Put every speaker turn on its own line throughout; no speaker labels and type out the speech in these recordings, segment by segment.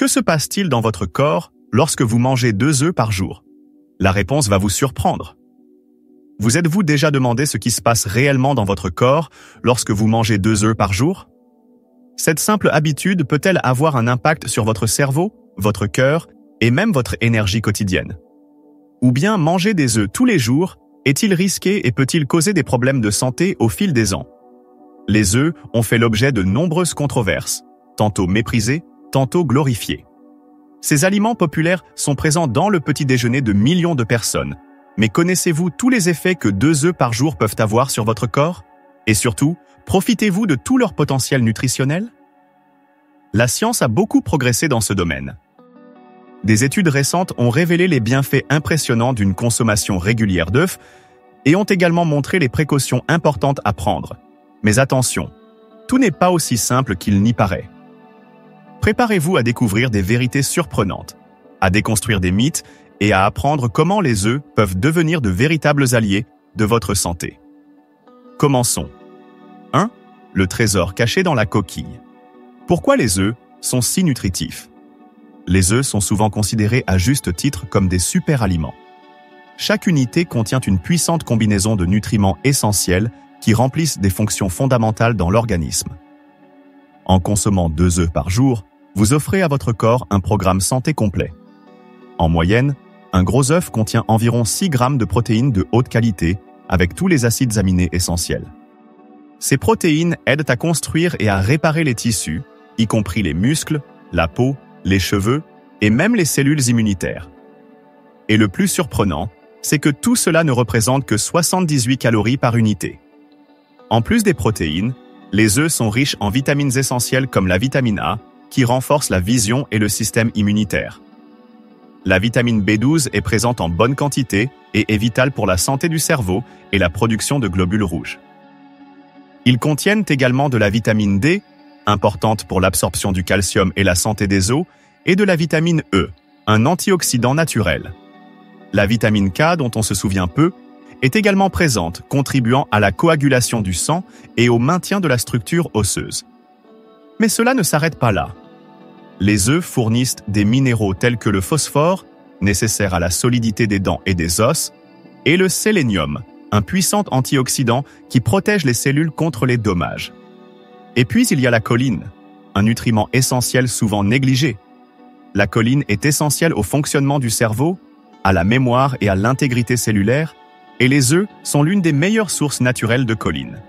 Que se passe-t-il dans votre corps lorsque vous mangez 2 œufs par jour? La réponse va vous surprendre. Vous êtes-vous déjà demandé ce qui se passe réellement dans votre corps lorsque vous mangez 2 œufs par jour? Cette simple habitude peut-elle avoir un impact sur votre cerveau, votre cœur et même votre énergie quotidienne? Ou bien manger des œufs tous les jours est-il risqué et peut-il causer des problèmes de santé au fil des ans? Les œufs ont fait l'objet de nombreuses controverses, tantôt méprisés, tantôt glorifiés. Ces aliments populaires sont présents dans le petit déjeuner de millions de personnes. Mais connaissez-vous tous les effets que 2 œufs par jour peuvent avoir sur votre corps? Et surtout, profitez-vous de tout leur potentiel nutritionnel? La science a beaucoup progressé dans ce domaine. Des études récentes ont révélé les bienfaits impressionnants d'une consommation régulière d'œufs et ont également montré les précautions importantes à prendre. Mais attention, tout n'est pas aussi simple qu'il n'y paraît. Préparez-vous à découvrir des vérités surprenantes, à déconstruire des mythes et à apprendre comment les œufs peuvent devenir de véritables alliés de votre santé. Commençons. 1. Le trésor caché dans la coquille. Pourquoi les œufs sont si nutritifs? Les œufs sont souvent considérés à juste titre comme des super-aliments. Chaque unité contient une puissante combinaison de nutriments essentiels qui remplissent des fonctions fondamentales dans l'organisme. En consommant 2 œufs par jour, vous offrez à votre corps un programme santé complet. En moyenne, un gros œuf contient environ 6 grammes de protéines de haute qualité avec tous les acides aminés essentiels. Ces protéines aident à construire et à réparer les tissus, y compris les muscles, la peau, les cheveux et même les cellules immunitaires. Et le plus surprenant, c'est que tout cela ne représente que 78 calories par unité. En plus des protéines, les œufs sont riches en vitamines essentielles comme la vitamine A, qui renforce la vision et le système immunitaire. La vitamine B12 est présente en bonne quantité et est vitale pour la santé du cerveau et la production de globules rouges. Ils contiennent également de la vitamine D, importante pour l'absorption du calcium et la santé des os, et de la vitamine E, un antioxydant naturel. La vitamine K, dont on se souvient peu, est également présente, contribuant à la coagulation du sang et au maintien de la structure osseuse. Mais cela ne s'arrête pas là. Les œufs fournissent des minéraux tels que le phosphore, nécessaire à la solidité des dents et des os, et le sélénium, un puissant antioxydant qui protège les cellules contre les dommages. Et puis il y a la choline, un nutriment essentiel souvent négligé. La choline est essentielle au fonctionnement du cerveau, à la mémoire et à l'intégrité cellulaire, et les œufs sont l'une des meilleures sources naturelles de choline.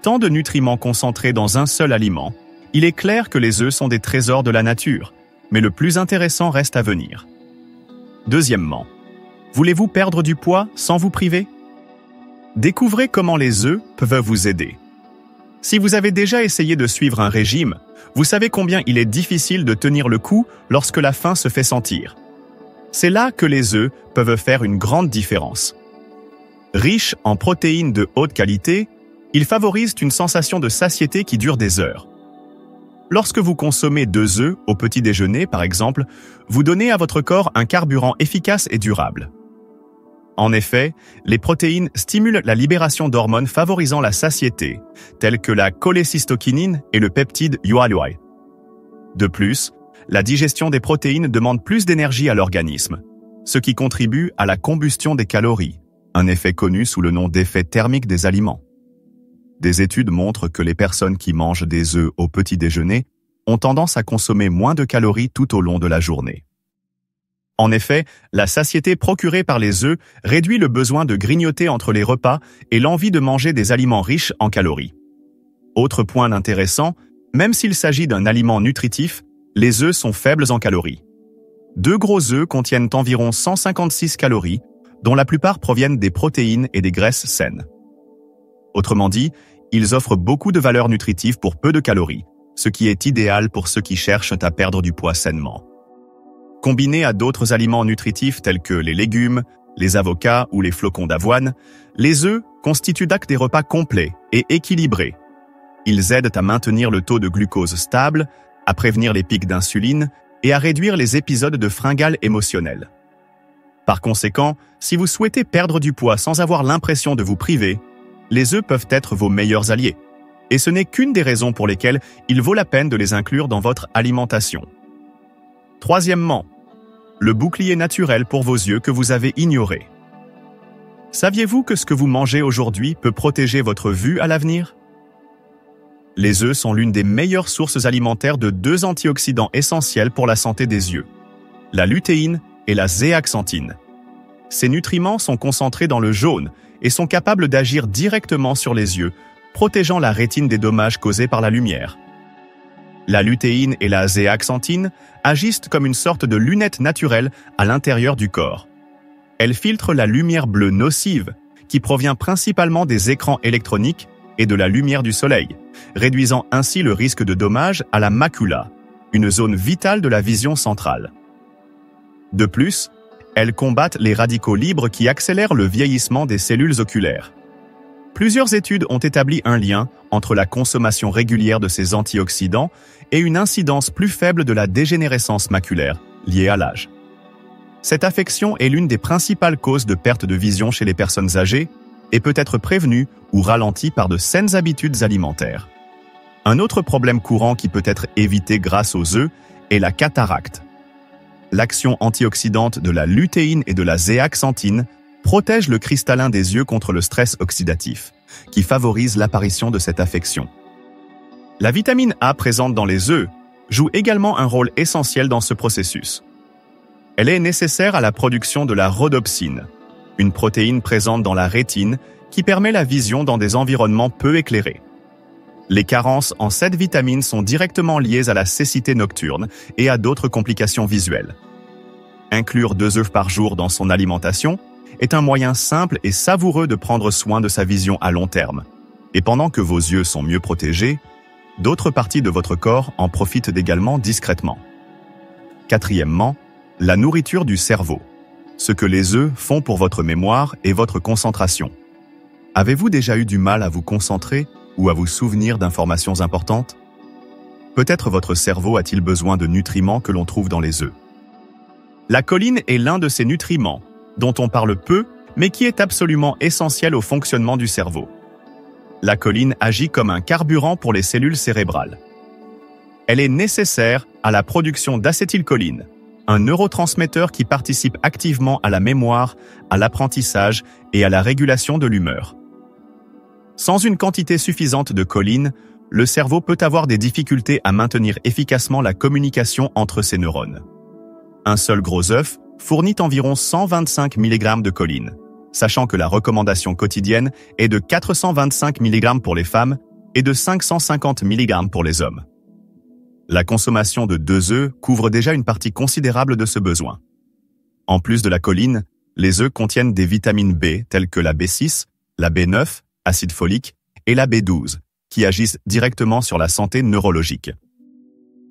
Tant de nutriments concentrés dans un seul aliment, il est clair que les œufs sont des trésors de la nature, mais le plus intéressant reste à venir. Deuxièmement, voulez-vous perdre du poids sans vous priver? Découvrez comment les œufs peuvent vous aider. Si vous avez déjà essayé de suivre un régime, vous savez combien il est difficile de tenir le coup lorsque la faim se fait sentir. C'est là que les œufs peuvent faire une grande différence. Riches en protéines de haute qualité, ils favorisent une sensation de satiété qui dure des heures. Lorsque vous consommez 2 œufs au petit déjeuner, par exemple, vous donnez à votre corps un carburant efficace et durable. En effet, les protéines stimulent la libération d'hormones favorisant la satiété, telles que la cholécystokinine et le peptide UAA. De plus, la digestion des protéines demande plus d'énergie à l'organisme, ce qui contribue à la combustion des calories, un effet connu sous le nom d'effet thermique des aliments. Des études montrent que les personnes qui mangent des œufs au petit déjeuner ont tendance à consommer moins de calories tout au long de la journée. En effet, la satiété procurée par les œufs réduit le besoin de grignoter entre les repas et l'envie de manger des aliments riches en calories. Autre point intéressant, même s'il s'agit d'un aliment nutritif, les œufs sont faibles en calories. 2 gros œufs contiennent environ 156 calories, dont la plupart proviennent des protéines et des graisses saines. Autrement dit, ils offrent beaucoup de valeur nutritive pour peu de calories, ce qui est idéal pour ceux qui cherchent à perdre du poids sainement. Combinés à d'autres aliments nutritifs tels que les légumes, les avocats ou les flocons d'avoine, les œufs constituent des repas complets et équilibrés. Ils aident à maintenir le taux de glucose stable, à prévenir les pics d'insuline et à réduire les épisodes de fringales émotionnelles. Par conséquent, si vous souhaitez perdre du poids sans avoir l'impression de vous priver, les œufs peuvent être vos meilleurs alliés. Et ce n'est qu'une des raisons pour lesquelles il vaut la peine de les inclure dans votre alimentation. Troisièmement, le bouclier naturel pour vos yeux que vous avez ignoré. Saviez-vous que ce que vous mangez aujourd'hui peut protéger votre vue à l'avenir? Les œufs sont l'une des meilleures sources alimentaires de deux antioxydants essentiels pour la santé des yeux, la lutéine et la zéaxanthine. Ces nutriments sont concentrés dans le jaune et sont capables d'agir directement sur les yeux, protégeant la rétine des dommages causés par la lumière. La lutéine et la zéaxanthine agissent comme une sorte de lunette naturelle à l'intérieur du corps. Elles filtrent la lumière bleue nocive, qui provient principalement des écrans électroniques et de la lumière du soleil, réduisant ainsi le risque de dommages à la macula, une zone vitale de la vision centrale. De plus, elles combattent les radicaux libres qui accélèrent le vieillissement des cellules oculaires. Plusieurs études ont établi un lien entre la consommation régulière de ces antioxydants et une incidence plus faible de la dégénérescence maculaire, liée à l'âge. Cette affection est l'une des principales causes de perte de vision chez les personnes âgées et peut être prévenue ou ralentie par de saines habitudes alimentaires. Un autre problème courant qui peut être évité grâce aux œufs est la cataracte. L'action antioxydante de la lutéine et de la zéaxanthine protège le cristallin des yeux contre le stress oxydatif, qui favorise l'apparition de cette affection. La vitamine A présente dans les œufs joue également un rôle essentiel dans ce processus. Elle est nécessaire à la production de la rhodopsine, une protéine présente dans la rétine qui permet la vision dans des environnements peu éclairés. Les carences en cette vitamine sont directement liées à la cécité nocturne et à d'autres complications visuelles. Inclure 2 œufs par jour dans son alimentation est un moyen simple et savoureux de prendre soin de sa vision à long terme. Et pendant que vos yeux sont mieux protégés, d'autres parties de votre corps en profitent également discrètement. Quatrièmement, la nourriture du cerveau. Ce que les œufs font pour votre mémoire et votre concentration. Avez-vous déjà eu du mal à vous concentrer ou à vous souvenir d'informations importantes? Peut-être votre cerveau a-t-il besoin de nutriments que l'on trouve dans les œufs. La choline est l'un de ces nutriments, dont on parle peu, mais qui est absolument essentiel au fonctionnement du cerveau. La choline agit comme un carburant pour les cellules cérébrales. Elle est nécessaire à la production d'acétylcholine, un neurotransmetteur qui participe activement à la mémoire, à l'apprentissage et à la régulation de l'humeur. Sans une quantité suffisante de choline, le cerveau peut avoir des difficultés à maintenir efficacement la communication entre ses neurones. Un seul gros œuf fournit environ 125 mg de choline, sachant que la recommandation quotidienne est de 425 mg pour les femmes et de 550 mg pour les hommes. La consommation de 2 œufs couvre déjà une partie considérable de ce besoin. En plus de la choline, les œufs contiennent des vitamines B telles que la B6, la B9, acide folique, et la B12, qui agissent directement sur la santé neurologique.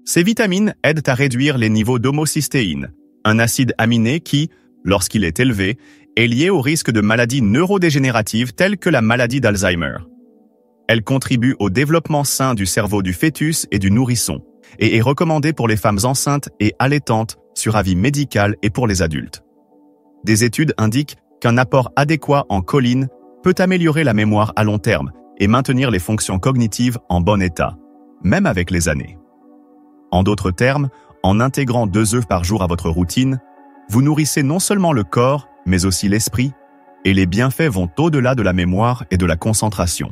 Ces vitamines aident à réduire les niveaux d'homocystéine, un acide aminé qui, lorsqu'il est élevé, est lié au risque de maladies neurodégénératives telles que la maladie d'Alzheimer. Elle contribue au développement sain du cerveau du fœtus et du nourrisson, et est recommandée pour les femmes enceintes et allaitantes sur avis médical et pour les adultes. Des études indiquent qu'un apport adéquat en choline peut améliorer la mémoire à long terme et maintenir les fonctions cognitives en bon état, même avec les années. En d'autres termes, en intégrant 2 œufs par jour à votre routine, vous nourrissez non seulement le corps, mais aussi l'esprit, et les bienfaits vont au-delà de la mémoire et de la concentration.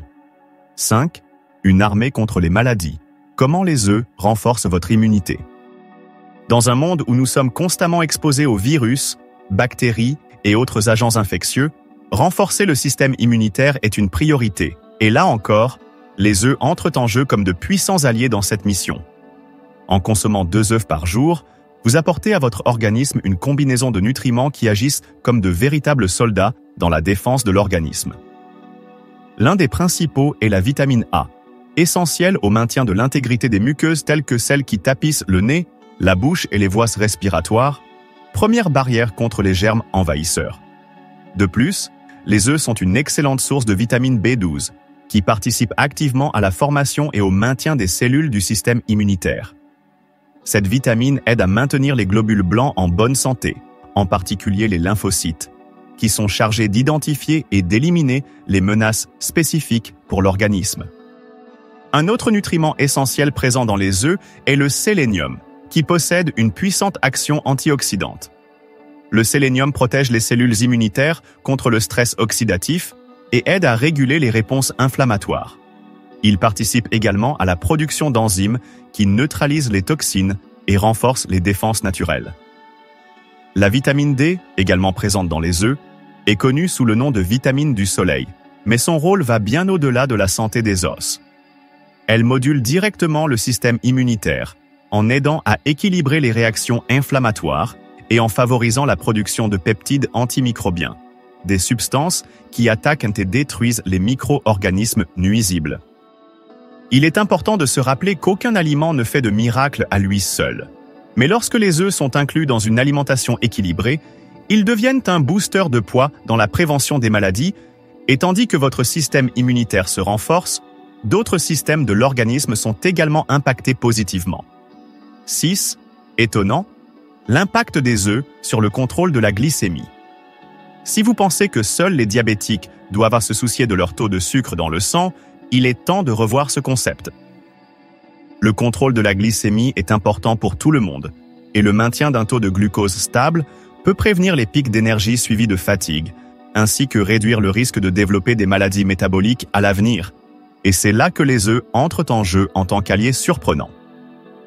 5. Une armée contre les maladies. Comment les œufs renforcent votre immunité? Dans un monde où nous sommes constamment exposés aux virus, bactéries et autres agents infectieux, renforcer le système immunitaire est une priorité. Et là encore, les œufs entrent en jeu comme de puissants alliés dans cette mission. En consommant 2 œufs par jour, vous apportez à votre organisme une combinaison de nutriments qui agissent comme de véritables soldats dans la défense de l'organisme. L'un des principaux est la vitamine A, essentielle au maintien de l'intégrité des muqueuses telles que celles qui tapissent le nez, la bouche et les voies respiratoires, première barrière contre les germes envahisseurs. De plus, les œufs sont une excellente source de vitamine B12, qui participe activement à la formation et au maintien des cellules du système immunitaire. Cette vitamine aide à maintenir les globules blancs en bonne santé, en particulier les lymphocytes, qui sont chargés d'identifier et d'éliminer les menaces spécifiques pour l'organisme. Un autre nutriment essentiel présent dans les œufs est le sélénium, qui possède une puissante action antioxydante. Le sélénium protège les cellules immunitaires contre le stress oxydatif et aide à réguler les réponses inflammatoires. Il participe également à la production d'enzymes qui neutralisent les toxines et renforcent les défenses naturelles. La vitamine D, également présente dans les œufs, est connue sous le nom de vitamine du soleil, mais son rôle va bien au-delà de la santé des os. Elle module directement le système immunitaire, en aidant à équilibrer les réactions inflammatoires et en favorisant la production de peptides antimicrobiens, des substances qui attaquent et détruisent les micro-organismes nuisibles. Il est important de se rappeler qu'aucun aliment ne fait de miracle à lui seul. Mais lorsque les œufs sont inclus dans une alimentation équilibrée, ils deviennent un booster de poids dans la prévention des maladies, et tandis que votre système immunitaire se renforce, d'autres systèmes de l'organisme sont également impactés positivement. 6. Étonnant, l'impact des œufs sur le contrôle de la glycémie. Si vous pensez que seuls les diabétiques doivent se soucier de leur taux de sucre dans le sang, il est temps de revoir ce concept. Le contrôle de la glycémie est important pour tout le monde, et le maintien d'un taux de glucose stable peut prévenir les pics d'énergie suivis de fatigue, ainsi que réduire le risque de développer des maladies métaboliques à l'avenir. Et c'est là que les œufs entrent en jeu en tant qu'alliés surprenants.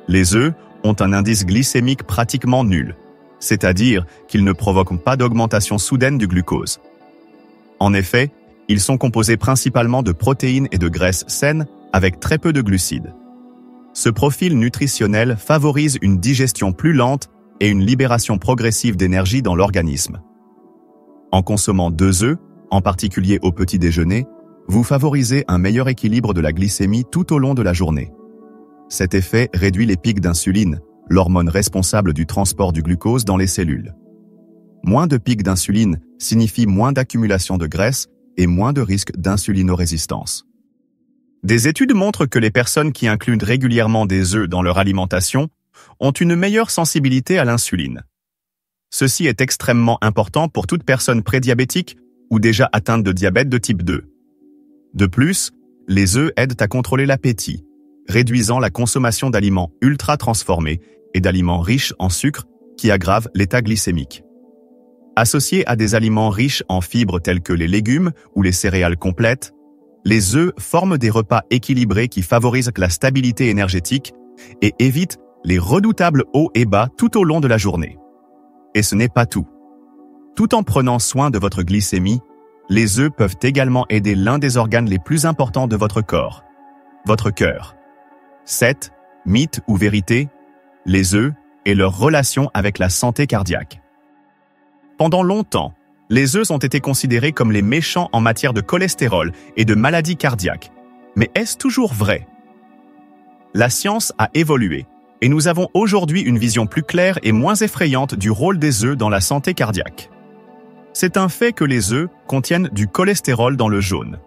Les œufs ont un indice glycémique pratiquement nul, c'est-à-dire qu'ils ne provoquent pas d'augmentation soudaine du glucose. En effet, ils sont composés principalement de protéines et de graisses saines avec très peu de glucides. Ce profil nutritionnel favorise une digestion plus lente et une libération progressive d'énergie dans l'organisme. En consommant 2 œufs, en particulier au petit déjeuner, vous favorisez un meilleur équilibre de la glycémie tout au long de la journée. Cet effet réduit les pics d'insuline, l'hormone responsable du transport du glucose dans les cellules. Moins de pics d'insuline signifie moins d'accumulation de graisse et moins de risque d'insulinorésistance. Des études montrent que les personnes qui incluent régulièrement des œufs dans leur alimentation ont une meilleure sensibilité à l'insuline. Ceci est extrêmement important pour toute personne prédiabétique ou déjà atteinte de diabète de type 2. De plus, les œufs aident à contrôler l'appétit, réduisant la consommation d'aliments ultra transformés et d'aliments riches en sucre qui aggravent l'état glycémique. Associés à des aliments riches en fibres tels que les légumes ou les céréales complètes, les œufs forment des repas équilibrés qui favorisent la stabilité énergétique et évitent les redoutables hauts et bas tout au long de la journée. Et ce n'est pas tout. Tout en prenant soin de votre glycémie, les œufs peuvent également aider l'un des organes les plus importants de votre corps, votre cœur. 7. Mythe ou vérité, les œufs et leur relation avec la santé cardiaque. Pendant longtemps, les œufs ont été considérés comme les méchants en matière de cholestérol et de maladies cardiaques. Mais est-ce toujours vrai? La science a évolué et nous avons aujourd'hui une vision plus claire et moins effrayante du rôle des œufs dans la santé cardiaque. C'est un fait que les œufs contiennent du cholestérol dans le jaune.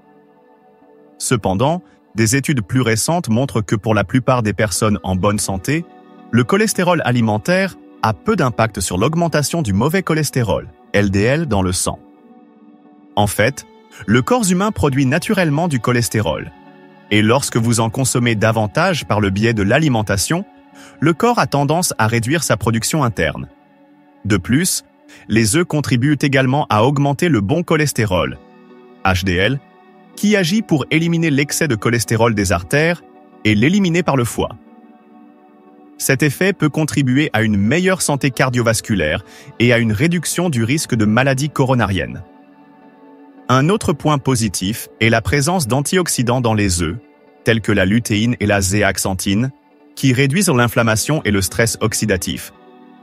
Cependant, des études plus récentes montrent que pour la plupart des personnes en bonne santé, le cholestérol alimentaire a peu d'impact sur l'augmentation du mauvais cholestérol, LDL, dans le sang. En fait, le corps humain produit naturellement du cholestérol. Et lorsque vous en consommez davantage par le biais de l'alimentation, le corps a tendance à réduire sa production interne. De plus, les œufs contribuent également à augmenter le bon cholestérol, HDL, qui agit pour éliminer l'excès de cholestérol des artères et l'éliminer par le foie. Cet effet peut contribuer à une meilleure santé cardiovasculaire et à une réduction du risque de maladies coronariennes. Un autre point positif est la présence d'antioxydants dans les œufs, tels que la lutéine et la zéaxanthine, qui réduisent l'inflammation et le stress oxydatif,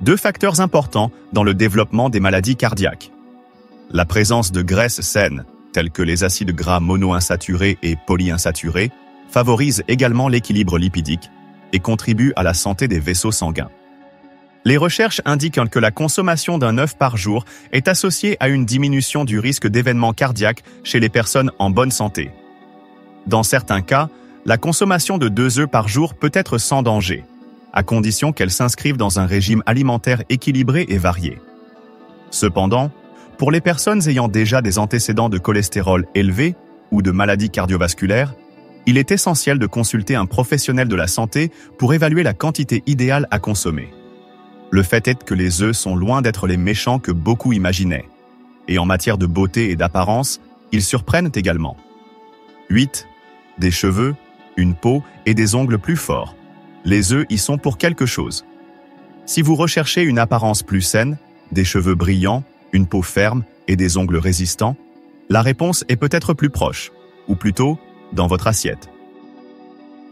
2 facteurs importants dans le développement des maladies cardiaques. La présence de graisses saines, telles que les acides gras monoinsaturés et polyinsaturés, favorise également l'équilibre lipidique et contribue à la santé des vaisseaux sanguins. Les recherches indiquent que la consommation d'un œuf par jour est associée à une diminution du risque d'événements cardiaques chez les personnes en bonne santé. Dans certains cas, la consommation de 2 œufs par jour peut être sans danger, à condition qu'elle s'inscrive dans un régime alimentaire équilibré et varié. Cependant, pour les personnes ayant déjà des antécédents de cholestérol élevé ou de maladies cardiovasculaires, il est essentiel de consulter un professionnel de la santé pour évaluer la quantité idéale à consommer. Le fait est que les œufs sont loin d'être les méchants que beaucoup imaginaient. Et en matière de beauté et d'apparence, ils surprennent également. 8. Des cheveux, une peau et des ongles plus forts. Les œufs y sont pour quelque chose. Si vous recherchez une apparence plus saine, des cheveux brillants, une peau ferme et des ongles résistants, la réponse est peut-être plus proche, ou plutôt dans votre assiette.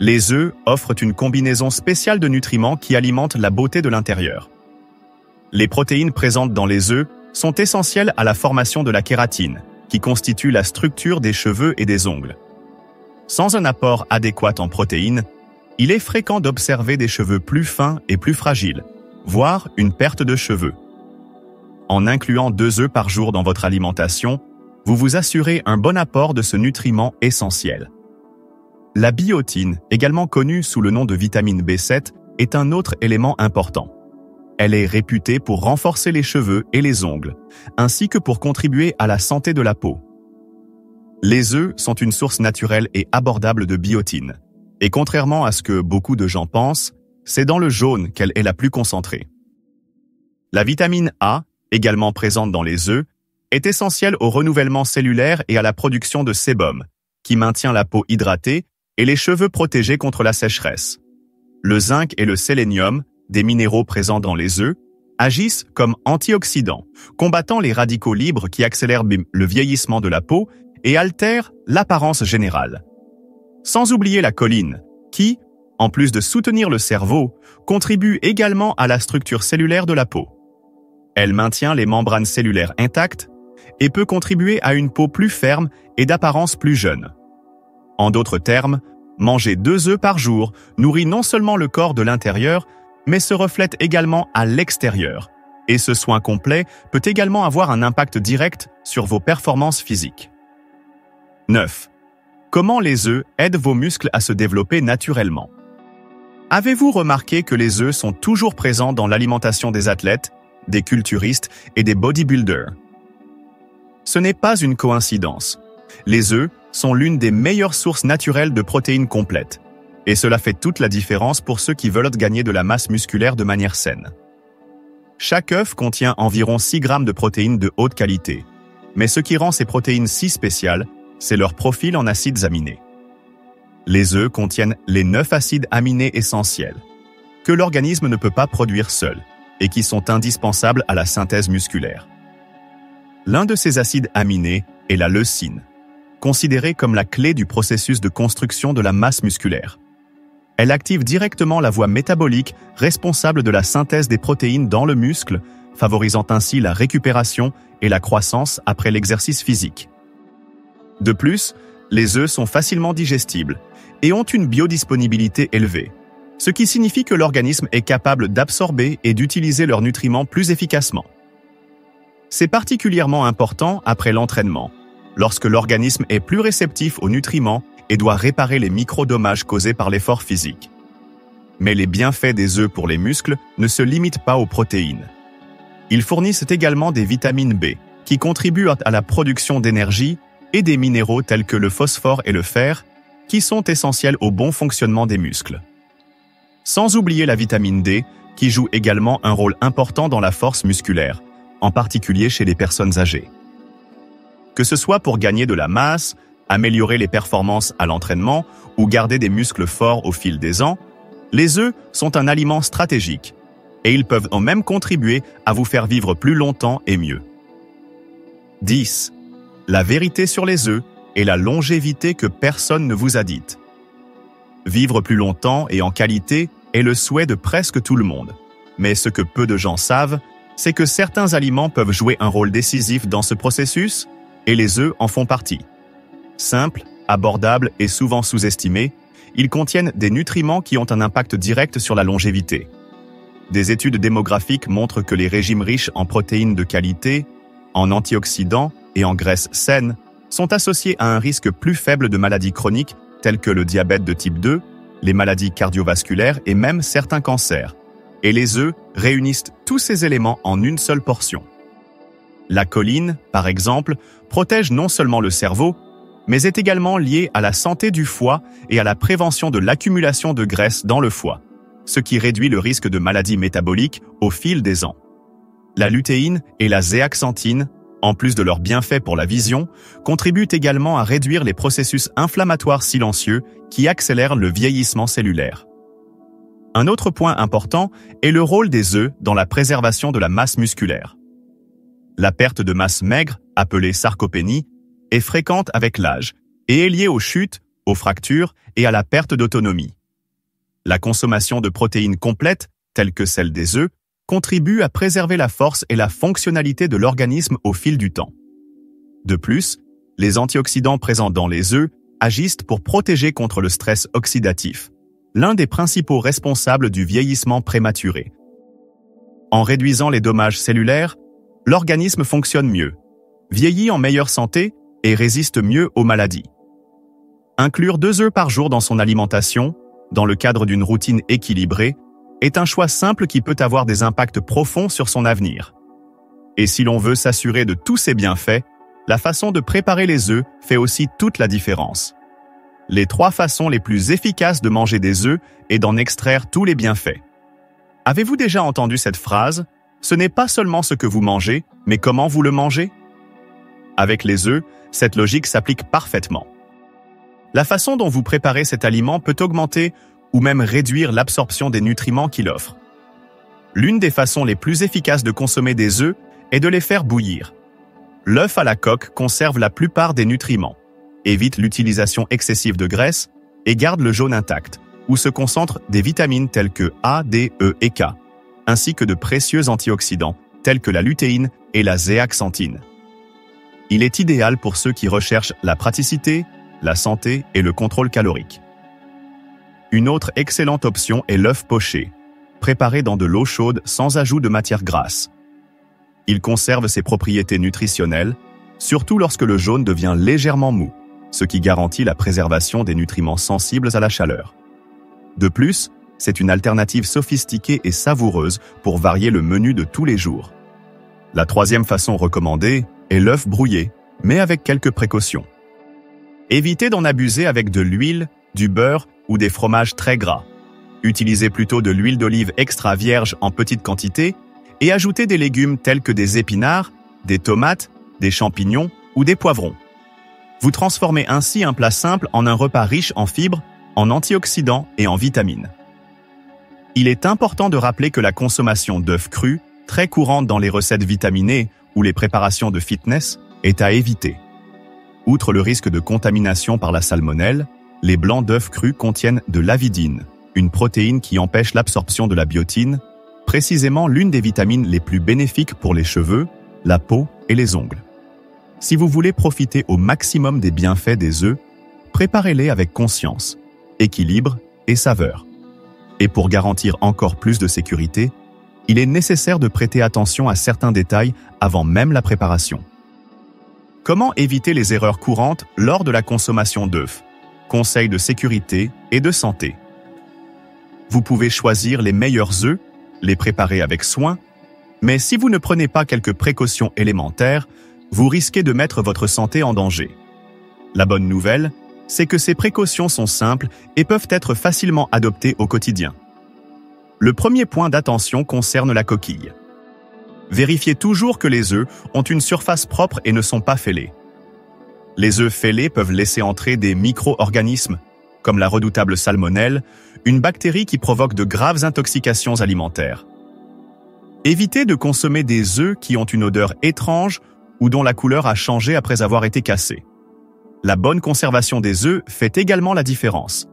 Les œufs offrent une combinaison spéciale de nutriments qui alimentent la beauté de l'intérieur. Les protéines présentes dans les œufs sont essentielles à la formation de la kératine, qui constitue la structure des cheveux et des ongles. Sans un apport adéquat en protéines, il est fréquent d'observer des cheveux plus fins et plus fragiles, voire une perte de cheveux. En incluant 2 œufs par jour dans votre alimentation, vous vous assurez un bon apport de ce nutriment essentiel. La biotine, également connue sous le nom de vitamine B7, est un autre élément important. Elle est réputée pour renforcer les cheveux et les ongles, ainsi que pour contribuer à la santé de la peau. Les œufs sont une source naturelle et abordable de biotine. Et contrairement à ce que beaucoup de gens pensent, c'est dans le jaune qu'elle est la plus concentrée. La vitamine A, également présente dans les œufs, est essentielle au renouvellement cellulaire et à la production de sébum, qui maintient la peau hydratée et les cheveux protégés contre la sécheresse. Le zinc et le sélénium, des minéraux présents dans les œufs, agissent comme antioxydants, combattant les radicaux libres qui accélèrent le vieillissement de la peau et altèrent l'apparence générale. Sans oublier la choline, qui, en plus de soutenir le cerveau, contribue également à la structure cellulaire de la peau. Elle maintient les membranes cellulaires intactes et peut contribuer à une peau plus ferme et d'apparence plus jeune. En d'autres termes, manger 2 œufs par jour nourrit non seulement le corps de l'intérieur, mais se reflète également à l'extérieur. Et ce soin complet peut également avoir un impact direct sur vos performances physiques. 9. Comment les œufs aident vos muscles à se développer naturellement? Avez-vous remarqué que les œufs sont toujours présents dans l'alimentation des athlètes, des culturistes et des bodybuilders? Ce n'est pas une coïncidence. Les œufs sont l'une des meilleures sources naturelles de protéines complètes. Et cela fait toute la différence pour ceux qui veulent gagner de la masse musculaire de manière saine. Chaque œuf contient environ 6 grammes de protéines de haute qualité. Mais ce qui rend ces protéines si spéciales, c'est leur profil en acides aminés. Les œufs contiennent les 9 acides aminés essentiels, que l'organisme ne peut pas produire seul, et qui sont indispensables à la synthèse musculaire. L'un de ces acides aminés est la leucine, considérée comme la clé du processus de construction de la masse musculaire. Elle active directement la voie métabolique responsable de la synthèse des protéines dans le muscle, favorisant ainsi la récupération et la croissance après l'exercice physique. De plus, les œufs sont facilement digestibles et ont une biodisponibilité élevée, ce qui signifie que l'organisme est capable d'absorber et d'utiliser leurs nutriments plus efficacement. C'est particulièrement important après l'entraînement, lorsque l'organisme est plus réceptif aux nutriments et doit réparer les micro-dommages causés par l'effort physique. Mais les bienfaits des œufs pour les muscles ne se limitent pas aux protéines. Ils fournissent également des vitamines B, qui contribuent à la production d'énergie, et des minéraux tels que le phosphore et le fer, qui sont essentiels au bon fonctionnement des muscles. Sans oublier la vitamine D, qui joue également un rôle important dans la force musculaire, en particulier chez les personnes âgées. Que ce soit pour gagner de la masse, améliorer les performances à l'entraînement ou garder des muscles forts au fil des ans, les œufs sont un aliment stratégique et ils peuvent même contribuer à vous faire vivre plus longtemps et mieux. 10. La vérité sur les œufs et la longévité que personne ne vous a dite. Vivre plus longtemps et en qualité est le souhait de presque tout le monde. Mais ce que peu de gens savent, c'est que certains aliments peuvent jouer un rôle décisif dans ce processus, et les œufs en font partie. Simples, abordables et souvent sous-estimés, ils contiennent des nutriments qui ont un impact direct sur la longévité. Des études démographiques montrent que les régimes riches en protéines de qualité, en antioxydants et en graisses saines sont associés à un risque plus faible de maladies chroniques telles que le diabète de type 2, les maladies cardiovasculaires et même certains cancers. Et les œufs réunissent tous ces éléments en une seule portion. La choline, par exemple, protège non seulement le cerveau, mais est également lié à la santé du foie et à la prévention de l'accumulation de graisse dans le foie, ce qui réduit le risque de maladies métaboliques au fil des ans. La lutéine et la zéaxanthine, en plus de leurs bienfaits pour la vision, contribuent également à réduire les processus inflammatoires silencieux qui accélèrent le vieillissement cellulaire. Un autre point important est le rôle des œufs dans la préservation de la masse musculaire. La perte de masse maigre, appelée sarcopénie, est fréquente avec l'âge et est liée aux chutes, aux fractures et à la perte d'autonomie. La consommation de protéines complètes, telles que celle des œufs, contribue à préserver la force et la fonctionnalité de l'organisme au fil du temps. De plus, les antioxydants présents dans les œufs agissent pour protéger contre le stress oxydatif, l'un des principaux responsables du vieillissement prématuré. En réduisant les dommages cellulaires, l'organisme fonctionne mieux, vieillit en meilleure santé et résiste mieux aux maladies. Inclure 2 œufs par jour dans son alimentation, dans le cadre d'une routine équilibrée, est un choix simple qui peut avoir des impacts profonds sur son avenir. Et si l'on veut s'assurer de tous ces bienfaits, la façon de préparer les œufs fait aussi toute la différence. Les 3 façons les plus efficaces de manger des œufs et d'en extraire tous les bienfaits. Avez-vous déjà entendu cette phrase ? Ce n'est pas seulement ce que vous mangez, mais comment vous le mangez ? Avec les œufs, cette logique s'applique parfaitement. La façon dont vous préparez cet aliment peut augmenter ou même réduire l'absorption des nutriments qu'il offre. L'une des façons les plus efficaces de consommer des œufs est de les faire bouillir. L'œuf à la coque conserve la plupart des nutriments, évite l'utilisation excessive de graisse et garde le jaune intact, où se concentrent des vitamines telles que A, D, E et K, ainsi que de précieux antioxydants tels que la lutéine et la zéaxanthine. Il est idéal pour ceux qui recherchent la praticité, la santé et le contrôle calorique. Une autre excellente option est l'œuf poché, préparé dans de l'eau chaude sans ajout de matière grasse. Il conserve ses propriétés nutritionnelles, surtout lorsque le jaune devient légèrement mou, ce qui garantit la préservation des nutriments sensibles à la chaleur. De plus, c'est une alternative sophistiquée et savoureuse pour varier le menu de tous les jours. La 3e façon recommandée est l'œuf brouillé, mais avec quelques précautions. Évitez d'en abuser avec de l'huile, du beurre ou des fromages très gras. Utilisez plutôt de l'huile d'olive extra vierge en petite quantité et ajoutez des légumes tels que des épinards, des tomates, des champignons ou des poivrons. Vous transformez ainsi un plat simple en un repas riche en fibres, en antioxydants et en vitamines. Il est important de rappeler que la consommation d'œufs crus, très courante dans les recettes vitaminées ou les préparations de fitness, est à éviter. Outre le risque de contamination par la salmonelle, les blancs d'œufs crus contiennent de l'avidine, une protéine qui empêche l'absorption de la biotine, précisément l'une des vitamines les plus bénéfiques pour les cheveux, la peau et les ongles. Si vous voulez profiter au maximum des bienfaits des œufs, préparez-les avec conscience, équilibre et saveur. Et pour garantir encore plus de sécurité, il est nécessaire de prêter attention à certains détails avant même la préparation. Comment éviter les erreurs courantes lors de la consommation d'œufs ? Conseils de sécurité et de santé. Vous pouvez choisir les meilleurs œufs, les préparer avec soin, mais si vous ne prenez pas quelques précautions élémentaires, vous risquez de mettre votre santé en danger. La bonne nouvelle, c'est que ces précautions sont simples et peuvent être facilement adoptées au quotidien. Le premier point d'attention concerne la coquille. Vérifiez toujours que les œufs ont une surface propre et ne sont pas fêlés. Les œufs fêlés peuvent laisser entrer des micro-organismes, comme la redoutable salmonelle, une bactérie qui provoque de graves intoxications alimentaires. Évitez de consommer des œufs qui ont une odeur étrange ou dont la couleur a changé après avoir été cassés. La bonne conservation des œufs fait également la différence.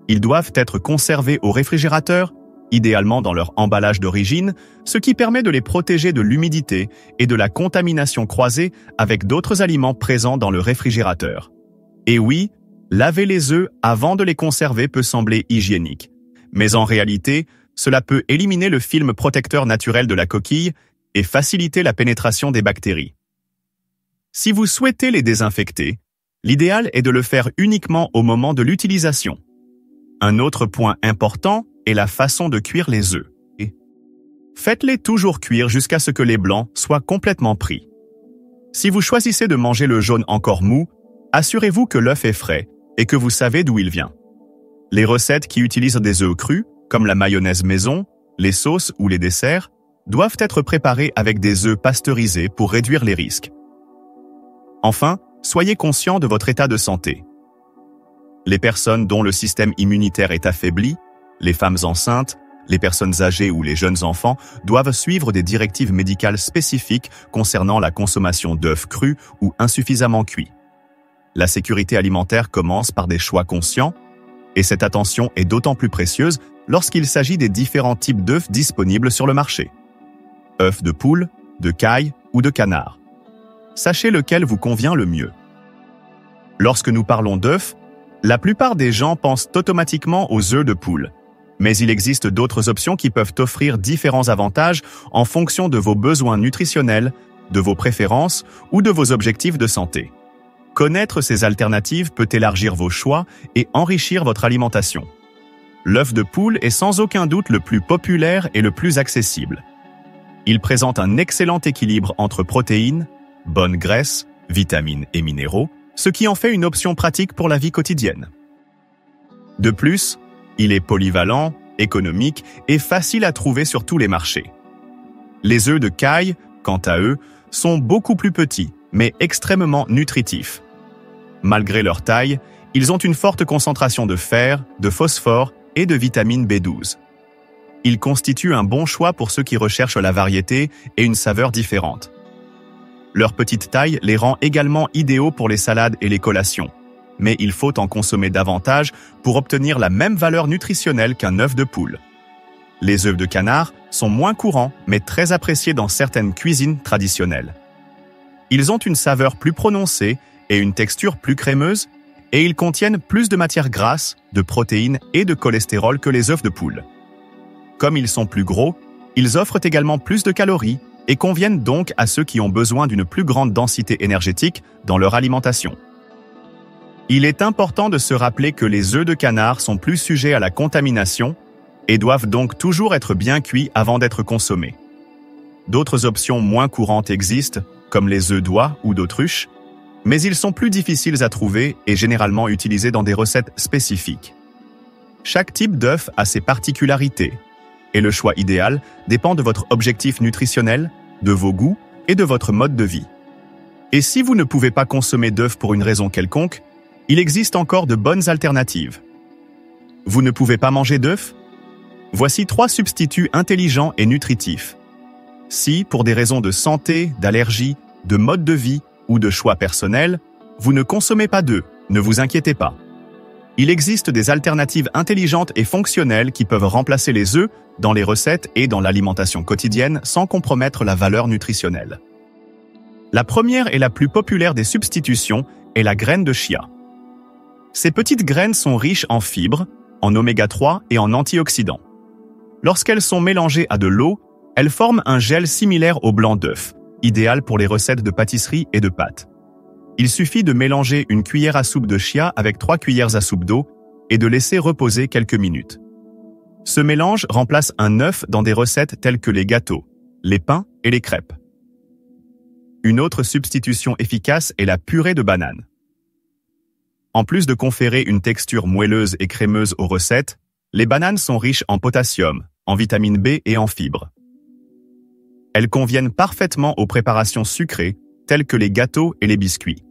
Ils doivent être conservés au réfrigérateur, idéalement dans leur emballage d'origine, ce qui permet de les protéger de l'humidité et de la contamination croisée avec d'autres aliments présents dans le réfrigérateur. Et oui, laver les œufs avant de les conserver peut sembler hygiénique, mais en réalité, cela peut éliminer le film protecteur naturel de la coquille et faciliter la pénétration des bactéries. Si vous souhaitez les désinfecter, l'idéal est de le faire uniquement au moment de l'utilisation. Un autre point important est la façon de cuire les œufs. Faites-les toujours cuire jusqu'à ce que les blancs soient complètement pris. Si vous choisissez de manger le jaune encore mou, Assurez-vous que l'œuf est frais et que vous savez d'où il vient. Les recettes qui utilisent des œufs crus, comme la mayonnaise maison, les sauces ou les desserts, doivent être préparées avec des œufs pasteurisés pour réduire les risques. Enfin, soyez conscient de votre état de santé. Les personnes dont le système immunitaire est affaibli, les femmes enceintes, les personnes âgées ou les jeunes enfants doivent suivre des directives médicales spécifiques concernant la consommation d'œufs crus ou insuffisamment cuits. La sécurité alimentaire commence par des choix conscients, et cette attention est d'autant plus précieuse lorsqu'il s'agit des différents types d'œufs disponibles sur le marché. œufs de poule, de caille ou de canard. Sachez lequel vous convient le mieux. Lorsque nous parlons d'œufs, la plupart des gens pensent automatiquement aux œufs de poule. Mais il existe d'autres options qui peuvent offrir différents avantages en fonction de vos besoins nutritionnels, de vos préférences ou de vos objectifs de santé. Connaître ces alternatives peut élargir vos choix et enrichir votre alimentation. L'œuf de poule est sans aucun doute le plus populaire et le plus accessible. Il présente un excellent équilibre entre protéines, bonnes graisses, vitamines et minéraux, ce qui en fait une option pratique pour la vie quotidienne. De plus, il est polyvalent, économique et facile à trouver sur tous les marchés. Les œufs de caille, quant à eux, sont beaucoup plus petits, mais extrêmement nutritifs. Malgré leur taille, ils ont une forte concentration de fer, de phosphore et de vitamine B12. Ils constituent un bon choix pour ceux qui recherchent la variété et une saveur différente. Leur petite taille les rend également idéaux pour les salades et les collations, mais il faut en consommer davantage pour obtenir la même valeur nutritionnelle qu'un œuf de poule. Les œufs de canard sont moins courants, mais très appréciés dans certaines cuisines traditionnelles. Ils ont une saveur plus prononcée et une texture plus crémeuse, et ils contiennent plus de matières grasses, de protéines et de cholestérol que les œufs de poule. Comme ils sont plus gros, ils offrent également plus de calories et conviennent donc à ceux qui ont besoin d'une plus grande densité énergétique dans leur alimentation. Il est important de se rappeler que les œufs de canard sont plus sujets à la contamination et doivent donc toujours être bien cuits avant d'être consommés. D'autres options moins courantes existent, comme les œufs d'oie ou d'autruche, mais ils sont plus difficiles à trouver et généralement utilisés dans des recettes spécifiques. Chaque type d'œuf a ses particularités, et le choix idéal dépend de votre objectif nutritionnel, de vos goûts et de votre mode de vie. Et si vous ne pouvez pas consommer d'œufs pour une raison quelconque, il existe encore de bonnes alternatives. Vous ne pouvez pas manger d'œufs? Voici 3 substituts intelligents et nutritifs. Si, pour des raisons de santé, d'allergie, de mode de vie ou de choix personnel, vous ne consommez pas d'œufs, ne vous inquiétez pas. Il existe des alternatives intelligentes et fonctionnelles qui peuvent remplacer les œufs dans les recettes et dans l'alimentation quotidienne sans compromettre la valeur nutritionnelle. La première et la plus populaire des substitutions est la graine de chia. Ces petites graines sont riches en fibres, en oméga 3 et en antioxydants. Lorsqu'elles sont mélangées à de l'eau, elles forment un gel similaire au blanc d'œuf, idéal pour les recettes de pâtisserie et de pâtes. Il suffit de mélanger une cuillère à soupe de chia avec 3 cuillères à soupe d'eau et de laisser reposer quelques minutes. Ce mélange remplace un œuf dans des recettes telles que les gâteaux, les pains et les crêpes. Une autre substitution efficace est la purée de banane. En plus de conférer une texture moelleuse et crémeuse aux recettes, les bananes sont riches en potassium, en vitamine B et en fibres. Elles conviennent parfaitement aux préparations sucrées, telles que les gâteaux et les biscuits.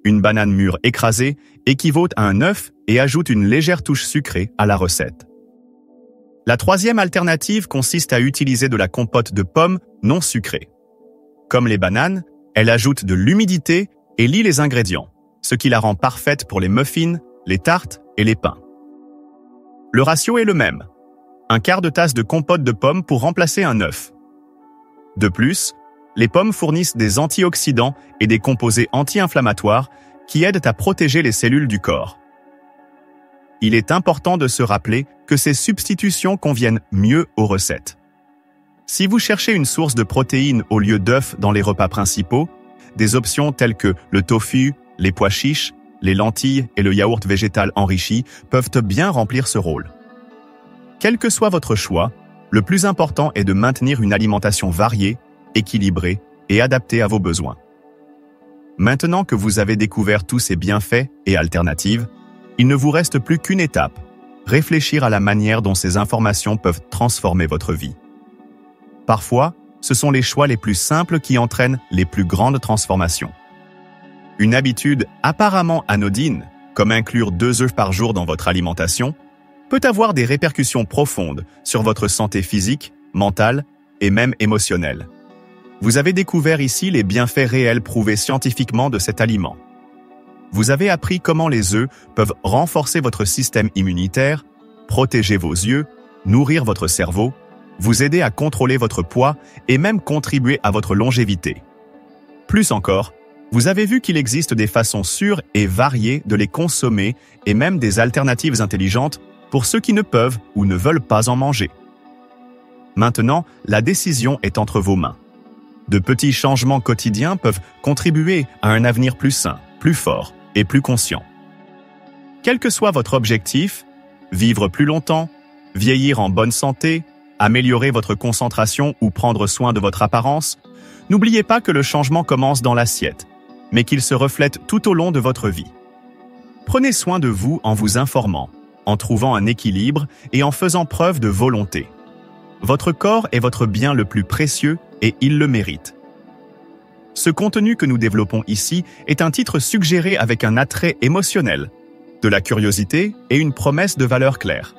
Une banane mûre écrasée équivaut à un œuf et ajoute une légère touche sucrée à la recette. La troisième alternative consiste à utiliser de la compote de pommes non sucrée. Comme les bananes, elle ajoute de l'humidité et lie les ingrédients, ce qui la rend parfaite pour les muffins, les tartes et les pains. Le ratio est le même, 1/4 de tasse de compote de pommes pour remplacer un œuf. De plus, les pommes fournissent des antioxydants et des composés anti-inflammatoires qui aident à protéger les cellules du corps. Il est important de se rappeler que ces substitutions conviennent mieux aux recettes. Si vous cherchez une source de protéines au lieu d'œufs dans les repas principaux, des options telles que le tofu, les pois chiches, les lentilles et le yaourt végétal enrichi peuvent bien remplir ce rôle. Quel que soit votre choix, le plus important est de maintenir une alimentation variée, équilibrée et adaptée à vos besoins. Maintenant que vous avez découvert tous ces bienfaits et alternatives, il ne vous reste plus qu'une étape, réfléchir à la manière dont ces informations peuvent transformer votre vie. Parfois, ce sont les choix les plus simples qui entraînent les plus grandes transformations. Une habitude apparemment anodine, comme inclure 2 œufs par jour dans votre alimentation, peut avoir des répercussions profondes sur votre santé physique, mentale et même émotionnelle. Vous avez découvert ici les bienfaits réels prouvés scientifiquement de cet aliment. Vous avez appris comment les œufs peuvent renforcer votre système immunitaire, protéger vos yeux, nourrir votre cerveau, vous aider à contrôler votre poids et même contribuer à votre longévité. Plus encore, vous avez vu qu'il existe des façons sûres et variées de les consommer et même des alternatives intelligentes pour ceux qui ne peuvent ou ne veulent pas en manger. Maintenant, la décision est entre vos mains. De petits changements quotidiens peuvent contribuer à un avenir plus sain, plus fort et plus conscient. Quel que soit votre objectif, vivre plus longtemps, vieillir en bonne santé, améliorer votre concentration ou prendre soin de votre apparence, n'oubliez pas que le changement commence dans l'assiette, mais qu'il se reflète tout au long de votre vie. Prenez soin de vous en vous informant, en trouvant un équilibre et en faisant preuve de volonté. Votre corps est votre bien le plus précieux et il le mérite. Ce contenu que nous développons ici est un titre suggéré avec un attrait émotionnel, de la curiosité et une promesse de valeur claire.